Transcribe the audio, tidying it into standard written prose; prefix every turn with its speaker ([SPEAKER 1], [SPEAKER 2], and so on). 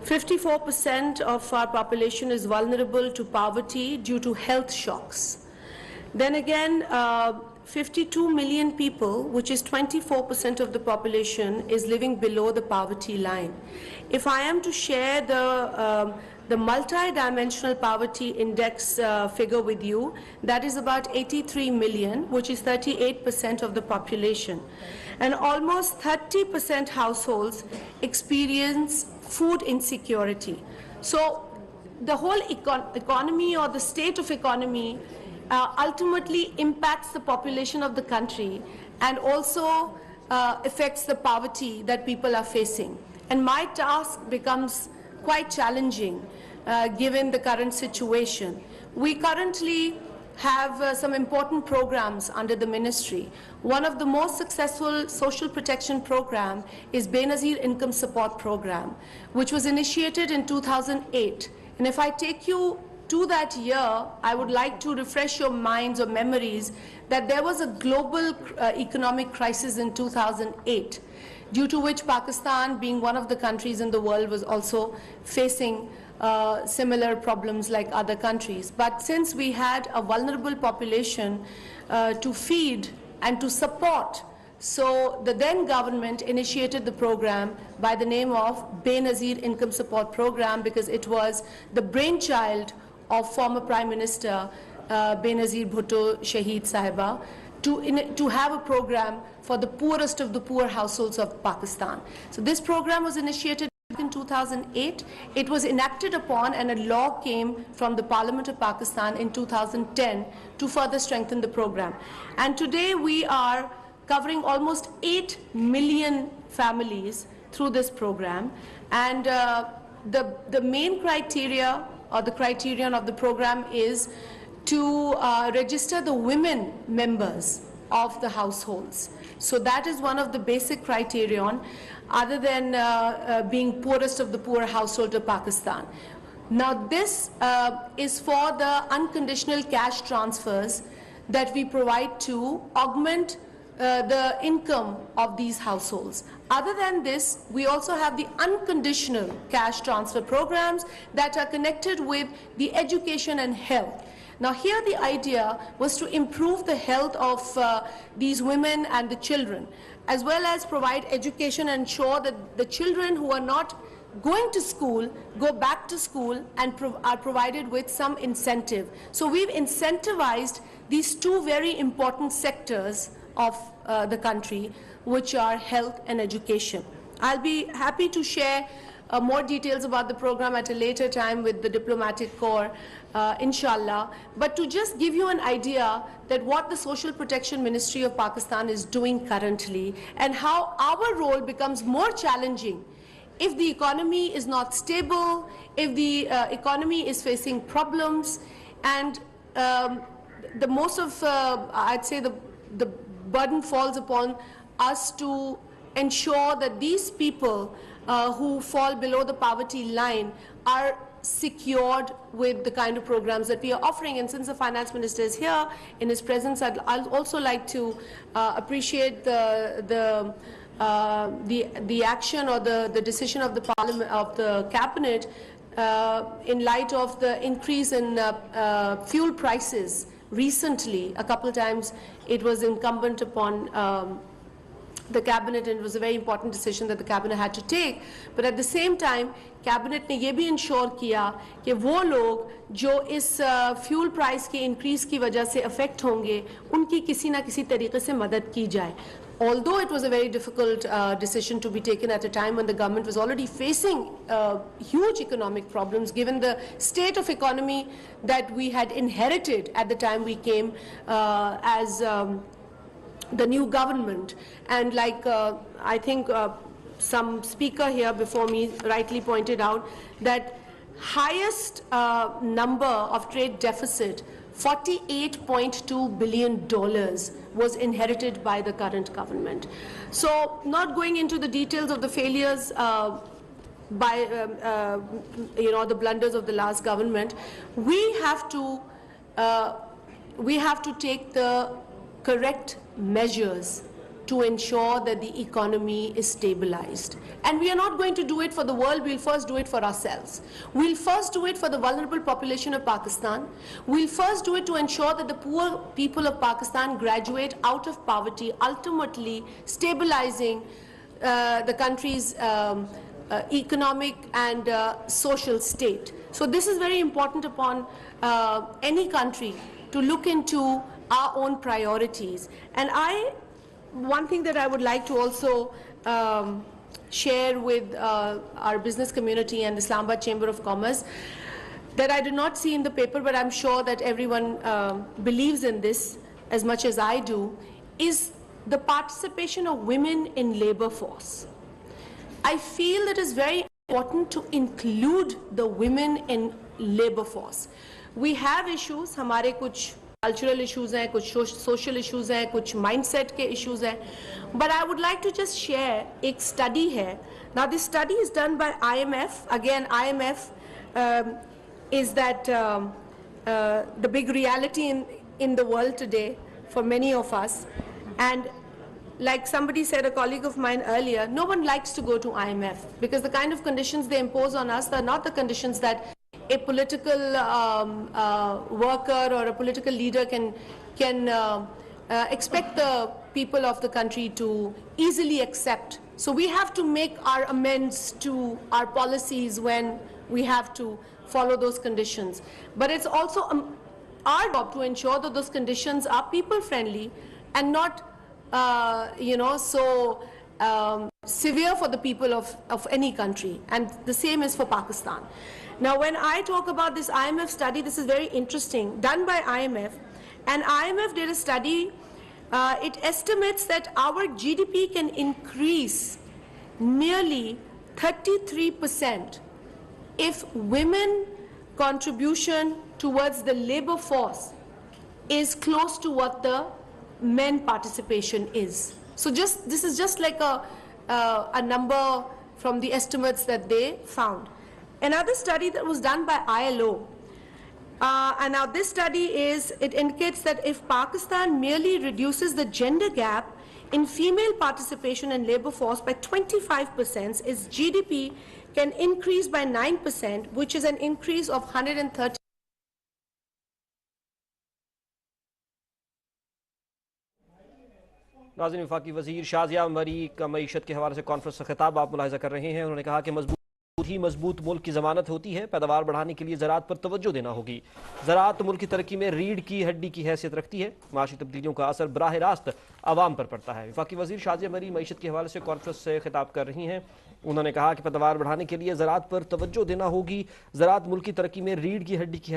[SPEAKER 1] 54% of our population is vulnerable to poverty due to health shocks. Then again, 52 million people, which is 24% of the population, is living below the poverty line. If I am to share the multi-dimensional poverty index figure with you, that is about 83 million, which is 38% of the population. And almost 30% households experience food insecurity. So the whole economy or the state of economy ultimately impacts the population of the country and also affects the poverty that people are facing. And my task becomes quite challenging given the current situation. We currently have some important programs under the ministry. One of the most successful social protection program is Benazir Income Support Program, which was initiated in 2008. And if I take you to that year, I would like to refresh your minds or memories that there was a global economic crisis in 2008, due to which Pakistan, being one of the countries in the world, was also facing similar problems like other countries. But since we had a vulnerable population to feed and to support, so the then government initiated the program by the name of Benazir Income Support Program, because it was the brainchild of former Prime Minister Benazir Bhutto Shaheed Sahiba to have a program for the poorest of the poor households of Pakistan. So this program was initiated in 2008. It was enacted upon, and a law came from the Parliament of Pakistan in 2010 to further strengthen the program. And today we are covering almost 8 million families through this program. And the main criteria or the criterion of the program is to register the women members of the households. So that is one of the basic criterion, other than being poorest of the poor household of Pakistan. Now this is for the unconditional cash transfers that we provide to augment the income of these households. Other than this, we also have the unconditional cash transfer programs that are connected with the education and health. Now here the idea was to improve the health of these women and the children, as well as provide education and ensure that the children who are not going to school go back to school and are provided with some incentive. So we've incentivized these two very important sectors of the country, which are health and education. I'll be happy to share more details about the program at a later time with the diplomatic corps, inshallah. But to just give you an idea that what the Social Protection Ministry of Pakistan is doing currently and how our role becomes more challenging if the economy is not stable, if the economy is facing problems, and the most of, I'd say the burden falls upon us to ensure that these people who fall below the poverty line are secured with the kind of programs that we are offering. And since the finance minister is here in his presence, I'd also like to appreciate the action or the decision of the Parliament, of the cabinet, in light of the increase in fuel prices recently. A couple of times it was incumbent upon the cabinet, and it was a very important decision that the cabinet had to take. But at the same time, cabinet ने ये भी ensure किया कि वो लोग जो इस fuel price के इंक्रीज की वजह से अफेक्ट होंगे, उनकी किसी ना किसी तरीके से मदद की जाए. Although it was a very difficult decision to be taken at a time when the government was already facing huge economic problems, given the state of economy that we had inherited at the time we came as the new government. And like I think some speaker here before me rightly pointed out, that highest number of trade deficit, $48.2 billion, was inherited by the current government. So not going into the details of the failures by the blunders of the last government, we have to take the correct measures to ensure that the economy is stabilized. And we are not going to do it for the world, we'll first do it for ourselves. We'll first do it for the vulnerable population of Pakistan. We'll first do it to ensure that the poor people of Pakistan graduate out of poverty, ultimately stabilizing the country's economic and social state. So this is very important upon any country to look into our own priorities. And one thing that I would like to also share with our business community and the Islamabad Chamber of Commerce, that I do not see in the paper, but I'm sure that everyone believes in this as much as I do, is the participation of women in labor force. I feel it is very important to include the women in labor force. We have issues, हमारे कुछ cultural issues हैं, कुछ social issues हैं, कुछ mindset के issues हैं. But I would like to just share एक study है. Now this study is done by IMF. Again, IMF is that the big reality in the world today for many of us. And like somebody said, a colleague of mine earlier, no one likes to go to IMF because the kind of conditions they impose on us are not the conditions that a political worker or a political leader can expect the people of the country to easily accept. So we have to make our amends to our policies when we have to follow those conditions. But it's also our job to ensure that those conditions are people-friendly and not so severe for the people of any country, and the same is for Pakistan. Now when I talk about this IMF study, this is very interesting, done by IMF, and IMF did a study, it estimates that our GDP can increase nearly 33% if women contribution towards the labor force is close to what the men participation is. So this is just like a number from the estimates that they found. Another study that was done by ILO, and now this study it indicates that if Pakistan merely reduces the gender gap in female participation in labor force by 25%, its GDP can increase by 9%, which is an increase of 130.
[SPEAKER 2] नाज़रीन, वफाकी वज़ीर शाज़िया मरी का मईशत के हवाले से conference का खिताब आप मुलाहिज़ा कर रहे हैं। उन्होंने कहा कि मजबूत मुल्क की ज़मानत होती है। पैदावार बढ़ाने के लिए ज़राअत पर तवज्जो देना होगी। ज़राअत मुल्क की तरक्की में रीढ़ की हड्डी की हैसियत रखती है। माशी तब्दीलियों का असर बराह रास्त आवाम पर पड़ता है। वफाकी वज़ीर शाज़िया मरी मईशत के हवाले से कॉन्फ्रेंस से खिताब कर रही हैं। उन्होंने कहा कि पैदावार बढ़ाने के लिए ज़राअत पर तवज्जो देना होगी। ज़राअत मुल्क की तरक्की में रीढ़ की हड्डी की